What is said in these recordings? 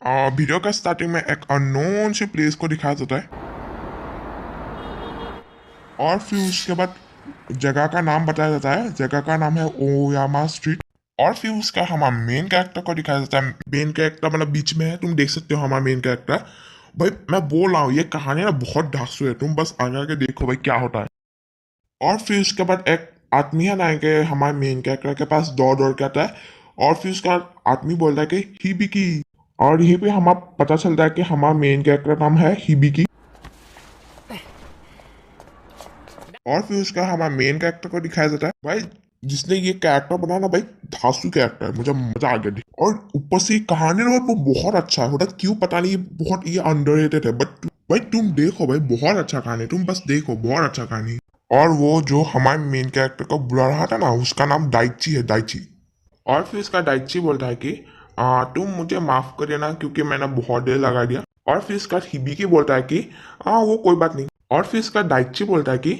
Video का starting में एक अननोन से प्लेस को दिखाया जाता है और फिर उसके बाद जगह का नाम बताया जाता है। जगह का नाम है ओयामा स्ट्रीट। और फिर उसका हमारा मेन कैरेक्टर को दिखाया जाता है। मेन कैरेक्टर मतलब बीच में है, तुम देख सकते हो हमारा मेन कैरेक्टर। भाई मैं बोल रहा हूँ ये कहानी ना बहुत धांसू है, तुम बस आगे आगे देखो भाई क्या होता है। और फिर उसके बाद एक आदमी है ना कि हमारे मेन कैरेक्टर के पास दौड़ दौड़ के आता है। और फिर उसका आदमी बोलता है कि हिबिकी। और यहीं पे हमारा पता चलता है कि हमारा मेन कैरेक्टर का नाम है हिबिकी। और फिर उसका हमारा मेन कैरेक्टर को दिखाया जाता है। भाई जिसने ये कैरेक्टर बनाया ना भाई, धांसू कैरेक्टर है, मुझे मजा आ गया और ऊपर से कहानी ना वो बहुत अच्छा है। होता क्यों पता नहीं, बहुत ये अंडररेटेड है बट भाई तुम देखो भाई बहुत अच्छा कहानी, तुम बस देखो बहुत अच्छा कहानी। और वो जो हमारे मेन कैरेक्टर को बुला रहा था ना उसका नाम दाइची है, दाइची। और फिर इसका दाइची बोलता है कि तुम मुझे माफ कर देना क्योंकि मैंने बहुत देर लगा दिया। और फिर इसका हिबिकी बोलता है कि वो कोई बात नहीं। और फिर इसका दाइची बोलता है कि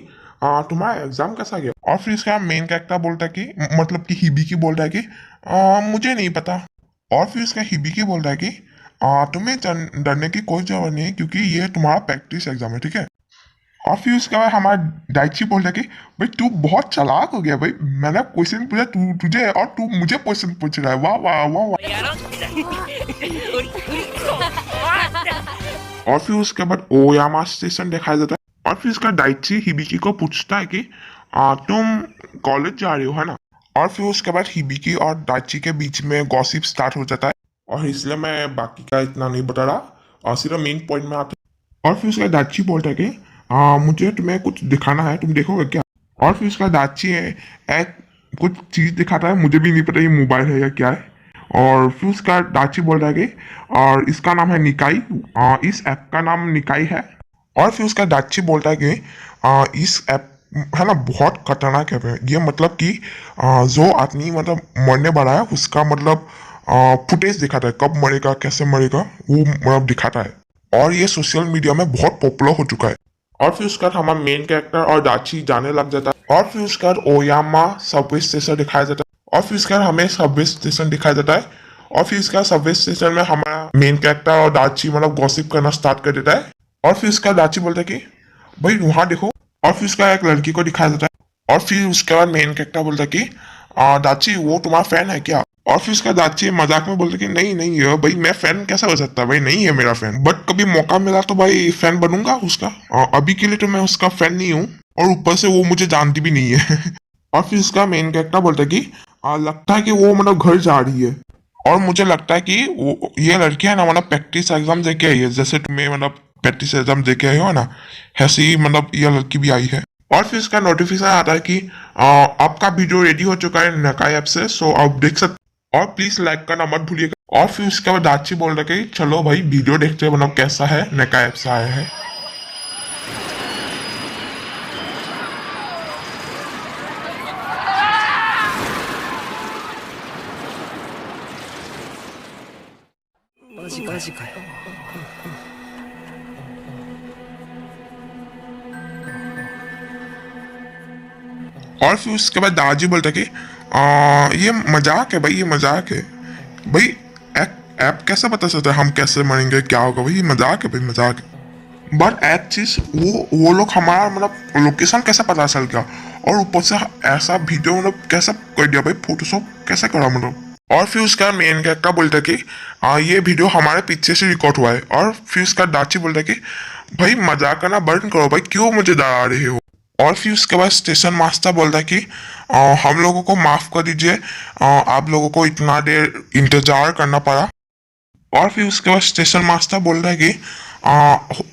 तुम्हारा एग्जाम कैसा गया। और फिर इसका मेन कैरेक्टर बोलता है कि मतलब कि हिबिकी बोलता है कि मुझे नहीं पता। और फिर इसका हिबिकी बोलता है कि तुम्हें डरने की कोई जरूरत नहीं है क्योंकि ये तुम्हारा प्रैक्टिस एग्जाम है, ठीक है। और फिर उसके बाद हमारा दाइची बोलता है कि भाई तू बहुत चालाक हो गया भाई, मैंने क्वेश्चन पूछा तू तुझे और तू मुझे क्वेश्चन पूछ रहा है, वाह वाह वाह वाह। और फिर उसके बाद ओयामा स्टेशन दिखाया जाता है। और फिर उसका दाइची हिबिकी को पूछता है कि तुम कॉलेज जा रहे हो है ना। और फिर उसके बाद हिबिकी और दाइची के बीच में गॉसिप स्टार्ट हो जाता है। और इसलिए मैं बाकी का इतना नहीं बता रहा और सिर्फ मेन पॉइंट में आता है। और फिर उसका दाची बोलता है कि मुझे तुम्हें कुछ दिखाना है, तुम देखोगे क्या। और फिर उसका दाची है एक कुछ चीज दिखाता है, मुझे भी नहीं पता ये मोबाइल है या क्या है। और फिर उसका दाची बोल रहा है कि और इसका नाम है निकाई, इस ऐप का नाम निकाई है। और फिर उसका दाची बोलता है कि इस ऐप है ना बहुत खतरनाक ऐप है ये, मतलब कि जो आदमी मतलब मरने वाला है उसका मतलब फुटेज दिखाता है, कब मरेगा कैसे मरेगा वो मतलब दिखाता है। और ये सोशल मीडिया में बहुत पॉपुलर हो चुका है। और फिर उसके बाद हमारा मेन कैरेक्टर और दाची जाने लग जाता है। और फिर उसके बाद ओयामा सबवे स्टेशन दिखाया जाता है। और फिर उसके बाद हमें सबवे स्टेशन दिखाया जाता है। और फिर इसका सबवे स्टेशन में हमारा मेन कैरेक्टर और दाची मतलब गॉसिप करना स्टार्ट कर देता है। और फिर उसका दाची बोलता है कि भाई वहां देखो। और फिर उसका एक लड़की को दिखाया जाता है। और फिर उसके बाद मेन कैरेक्टर बोलता है कि दाची वो तुम्हारा फैन है क्या। और फिर उसका दाची मजाक में बोलता कि नहीं नहीं है भाई, मैं फैन कैसा हो सकता है भाई, नहीं है मेरा फैन, बट कभी मौका मिला तो भाई फैन बनूंगा उसका। अभी के लिए तो मैं उसका फैन नहीं हूँ और ऊपर से वो मुझे जानती भी नहीं है। और फिर उसका मेन कैरेक्टर बोलता है कि लगता है कि वो मतलब घर जा रही है। और मुझे लगता है कि वो ये लड़की है ना मतलब प्रैक्टिस एग्जाम दे के आई है, जैसे तुम्हें मतलब प्रैक्टिस एग्जाम दे के आई हो ना, ऐसे ही मतलब ये लड़की भी आई है। और फिर इसका नोटिफिकेशन आता है कि आपका वीडियो रेडी हो चुका है नकाई ऐप से, सो आप देख सकते। और प्लीज लाइक करना मत भूलिएगा। और फिर उसके बाद दाची बोल रहे कि चलो भाई वीडियो देखते हैं मतलब कैसा है, नकाई ऐप से आया है। और फिर उसके बाद दादाजी बोलते कि ये मजाक है भाई, ये मजाक है भाई। ऐप कैसे पता चलता है हम कैसे मरेंगे क्या होगा, भाई ये मजाक है भाई, मजाक है। बट एक चीज वो लोग हमारा मतलब लोकेशन कैसे पता चल गया। और ऊपर से ऐसा वीडियो मतलब कैसे कर दिया भाई, फोटोशॉप कैसे करा मतलब। और फिर उसका मेन कैरेक्टर बोलता है कि ये वीडियो हमारे पीछे से रिकॉर्ड हुआ है। और फिर उसका दाची बोलता है कि भाई मजाक करना बंद करो भाई, क्यों मुझे डरा रहे हो। और फिर उसके बाद स्टेशन मास्टर बोलता है कि हम लोगों को माफ कर दीजिए, आप लोगों को इतना देर इंतजार करना पड़ा। और फिर उसके बाद स्टेशन मास्टर बोल रहा है कि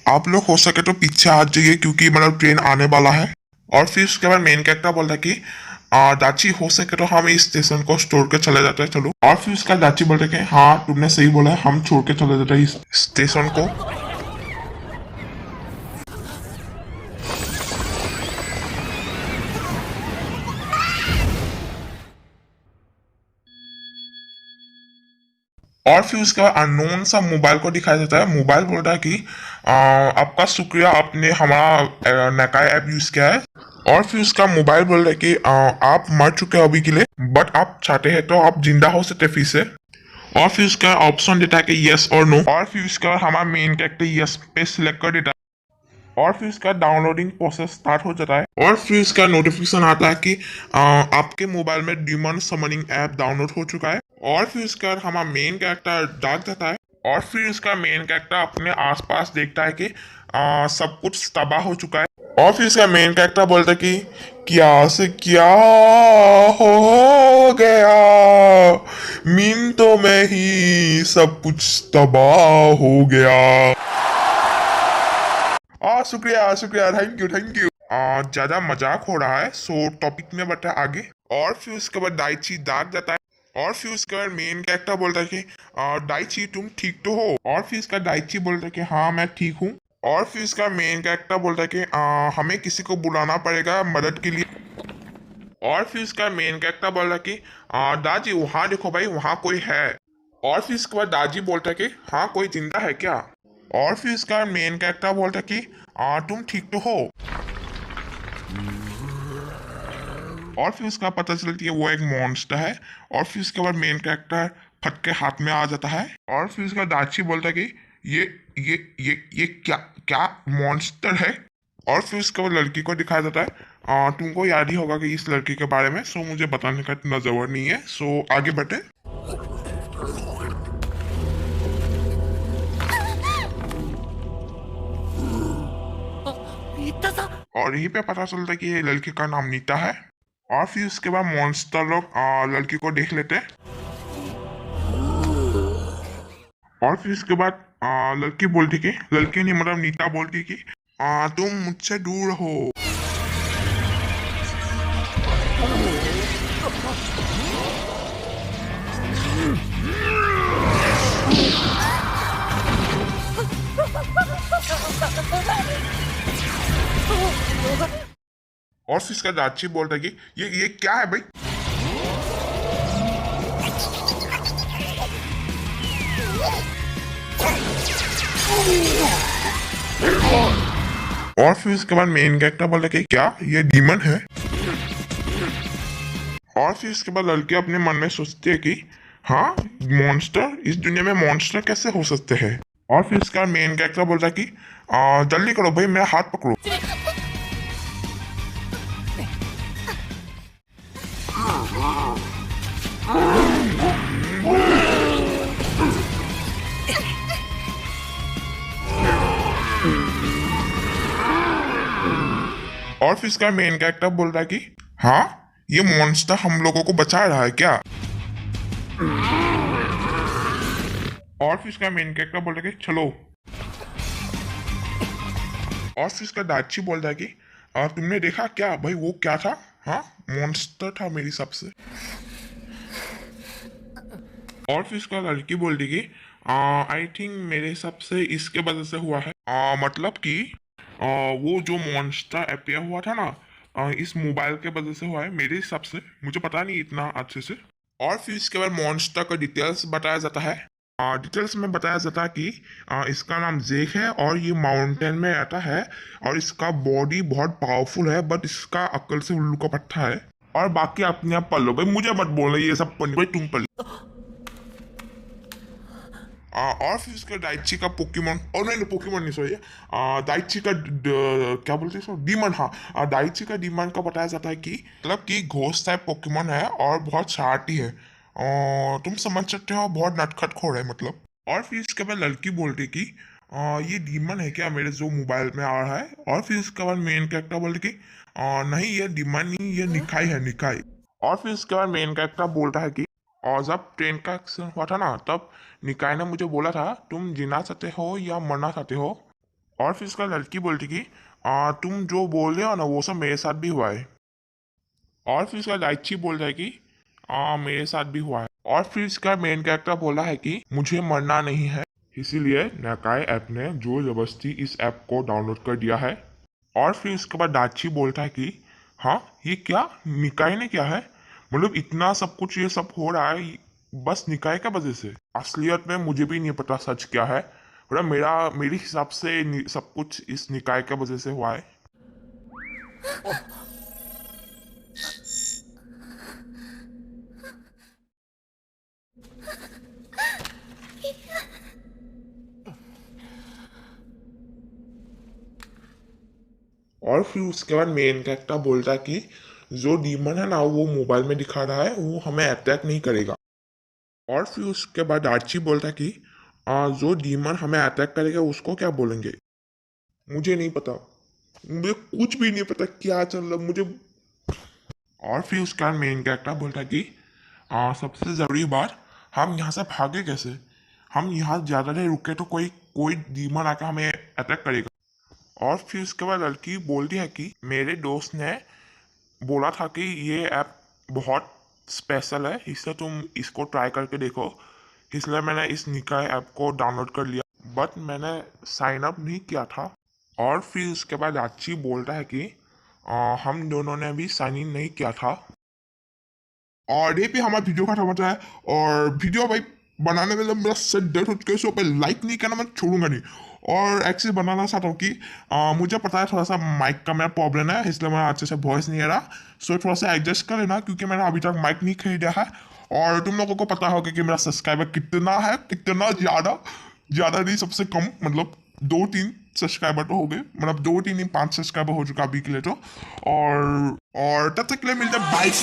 आप लोग हो सके तो पीछे आ जाइए क्योंकि मतलब ट्रेन आने वाला है। और फिर उसके बाद मेन कैरेक्टर बोल रहा है कि दाची हो सके तो हम इस स्टेशन को छोड़ के चले जाते हैं चलो। और फिर उसका दाची बोल रहा है कि हाँ तुमने सही बोला है, हम छोड़ के चले जाते हैं इस स्टेशन को। और फिर उसके बाद अननोन सा मोबाइल को दिखाया जाता है। मोबाइल बोल रहा है कि आपका शुक्रिया, आपने हमारा नकाई ऐप यूज किया है। और फिर उसका मोबाइल बोल रहा है कि आप मर चुके हो अभी के लिए, बट आप चाहते हैं तो आप जिंदा हो सकते फिर से। और फिर उसका ऑप्शन देता है कि यस और नो, और फिर उसका हमारा मेन कैरेक्टर यस पे सिलेक्ट कर देता है, और फिर उसका डाउनलोडिंग प्रोसेस स्टार्ट हो जाता है, और फिर उसका नोटिफिकेशन आता है कि आपके मोबाइल में डिमन समनिंग ऐप डाउनलोड हो चुका है। और फिर उसके बाद हमारा मेन कैरेक्टर जाग जाता है, और फिर उसका मेन कैरेक्टर अपने आसपास देखता है कि सब कुछ तबाह हो चुका है। और फिर उसका मेन कैरेक्टर बोलता है कि क्या से क्या हो गया, मिनटों में ही सब कुछ तबाह हो गया। शुक्रिया शुक्रिया, थैंक यू थैंक यू। ज्यादा मजाक हो रहा है, सो टॉपिक में बता आगे। और फिर उसके बाद दाइची दाग जाता है, और फिर उसके बाद मेन कैरेक्टर बोलता है कि दाइची तुम ठीक तो हो। और फिर इसका दाइची बोलता है कि हाँ मैं ठीक हूँ। और फिर इसका मेन कैरेक्टर बोलता है कि हमें किसी को बुलाना पड़ेगा मदद के लिए। और फिर इसका मेन कैरेक्टर बोल रहा है कि दादी वहाँ देखो भाई, वहाँ कोई है। और फिर इसके बाद दादी बोलता है कि हाँ कोई जिंदा है क्या। और फिर इसका मेन कैरेक्टर बोलता है कि तुम ठीक तो हो। और फिर उसका पता चलती है वो एक मॉन्स्टर है। और फिर उसके बाद मेन कैरेक्टर फट के हाथ में आ जाता है। और फिर उसका दाची बोलता है कि ये ये क्या क्या मॉन्स्टर है। और फिर उसके बाद लड़की को दिखाया जाता है। तुमको याद ही होगा कि इस लड़की के बारे में, सो मुझे बताने का इतना जरूरत नहीं है, सो आगे बढ़े। और यहीं पे पता चलता है कि ये लड़की का नाम नीता है। और फिर उसके बाद मॉन्स्टर लोग लड़की को देख लेते हैं। और फिर इसके बाद लड़की बोलती कि, लड़की नहीं मतलब नीता बोलती कि तुम मुझसे दूर हो। और फिर इसका दाची बोलता है कि ये क्या है भाई। और फिर उसके बाद मेन कैरेक्टर बोलता है कि क्या ये डीमन है। और फिर इसके बाद लड़की अपने मन में सोचती है कि हाँ मॉन्स्टर, इस दुनिया में मॉन्स्टर कैसे हो सकते हैं। और फिर इसका मेन कैरेक्टर बोलता है कि जल्दी करो भाई, मेरा हाथ पकड़ो। और फिर इसका मेन कैरेक्टर बोल रहा है कि हाँ ये मॉन्स्टर हम लोगों को बचा रहा है क्या। और फिर इसका मेन कैरेक्टर बोल रहा है कि चलो। और फिर इसका दाची बोल रहा है कि तुमने देखा क्या भाई, वो क्या था। हाँ मॉन्स्टर था मेरी सबसे। और फिर इसका लड़की बोल रही कि आई थिंक मेरे हिसाब से इसके वजह से हुआ है। मतलब कि वो जो मॉन्स्टर अपियर हुआ था ना, इस मोबाइल के वजह से हुआ है मेरे हिसाब से, मुझे पता नहीं इतना अच्छे से। और फिर इसके बाद मॉन्स्टर का डिटेल्स बताया जाता है। डिटेल्स में बताया जाता है कि इसका नाम जेक है, और ये माउंटेन में रहता है, और इसका बॉडी बहुत पावरफुल है, बट इसका अक्ल से उल्लू का पट्टा है। और बाकी अपने आप पढ़ लो भाई, मुझे मत बोलना ये सब पढ़नी भाई, तुम पढ़ लो। और फिर उसका दाइची का पोकेमोन, और नहीं पोकेमोन नहीं सॉरी, दाइची का क्या बोलते हैं डीमन। हाँ दाइची का डीमन का बताया जाता है कि मतलब कि घोस्ट टाइप पोकेमोन है, और बहुत शार्टी है, और तुम समझ सकते हो बहुत नटखट खोर है मतलब। और फिर इसके बाद लड़की बोलती कि ये डीमन है क्या मेरे जो मोबाइल में आ रहा है। और फिर इसके बाद मेन कैरेक्टर बोलती कि नहीं ये डीमन नहीं, ये निकाई है निकाई। और फिर इसके बाद मेन कैरेक्टर बोलता है कि और जब ट्रेन का एक्सीडेंट हुआ था ना, तब निकाय ने मुझे बोला था तुम जीना चाहते हो या मरना चाहते हो। और फिर इसका लड़की बोलती कि तुम जो बोल रहे हो ना वो सब मेरे साथ भी हुआ है। और फिर इसका लाइची बोल रहा है कि मेरे साथ भी हुआ है। और फिर इसका मेन कैरेक्टर बोला है कि मुझे मरना नहीं है, इसीलिए नाकाई ऐप ने जोर जबरदस्ती इस ऐप को डाउनलोड कर दिया है। और फिर उसके बाद दाची बोलता है कि हाँ ये क्या निकाय ने क्या है, मतलब इतना सब कुछ ये सब हो रहा है बस निकाय का वजह से। असलियत में मुझे भी नहीं पता सच क्या है, मतलब मेरे हिसाब से सब कुछ इस निकाय का वजह से हुआ है। और फिर उसके बाद मेन कैरेक्टर बोलता है कि जो डीमन है ना वो मोबाइल में दिखा रहा है वो हमें अटैक नहीं करेगा। और फिर उसके बाद आर्ची बोलता है कि जो डीमन हमें अटैक करेगा उसको क्या बोलेंगे। मुझे नहीं पता, मुझे कुछ भी नहीं पता क्या चल रहा मुझे। और फिर उसका मेन कैरेक्टर बोलता है कि सबसे ज़रूरी बात, हम यहाँ से भागे कैसे, हम यहाँ ज़्यादा देर रुके तो कोई कोई डीमन आकर हमें अटैक करेगा। और फिर उसके बाद लड़की बोलती है कि मेरे दोस्त ने बोला था कि ये ऐप बहुत स्पेशल है, इसलिए तुम इसको ट्राई करके देखो, इसलिए मैंने इस निकाय ऐप को डाउनलोड कर लिया, बट मैंने साइन अप नहीं किया था। और फिर उसके बाद आची बोलता है कि हम दोनों ने भी साइन इन नहीं किया था। और ये पे हमारा वीडियो खत्म होता है। और वीडियो भाई बनाने में जब मेरा सर दर्द हो चुका है, पे लाइक नहीं करना मैं छोड़ूंगा नहीं। और एक्चुअली बनाना चाहता हूँ कि मुझे पता है थोड़ा सा माइक का मेरा प्रॉब्लम है, इसलिए मेरा अच्छे से वॉइस नहीं आ रहा। सो थोड़ा सा एडजस्ट कर लेना, क्योंकि मैंने अभी तक माइक नहीं खरीदा है। और तुम लोगों को पता होगा कि मेरा सब्सक्राइबर कितना है, कितना ज़्यादा, ज़्यादा नहीं सबसे कम, मतलब 2-3 सब्सक्राइबर तो हो गए, मतलब 2-3 नहीं 5 सब्सक्राइबर हो चुका अभी के लिए तो। और तब तक के लिए मिलते हैं, बाइक।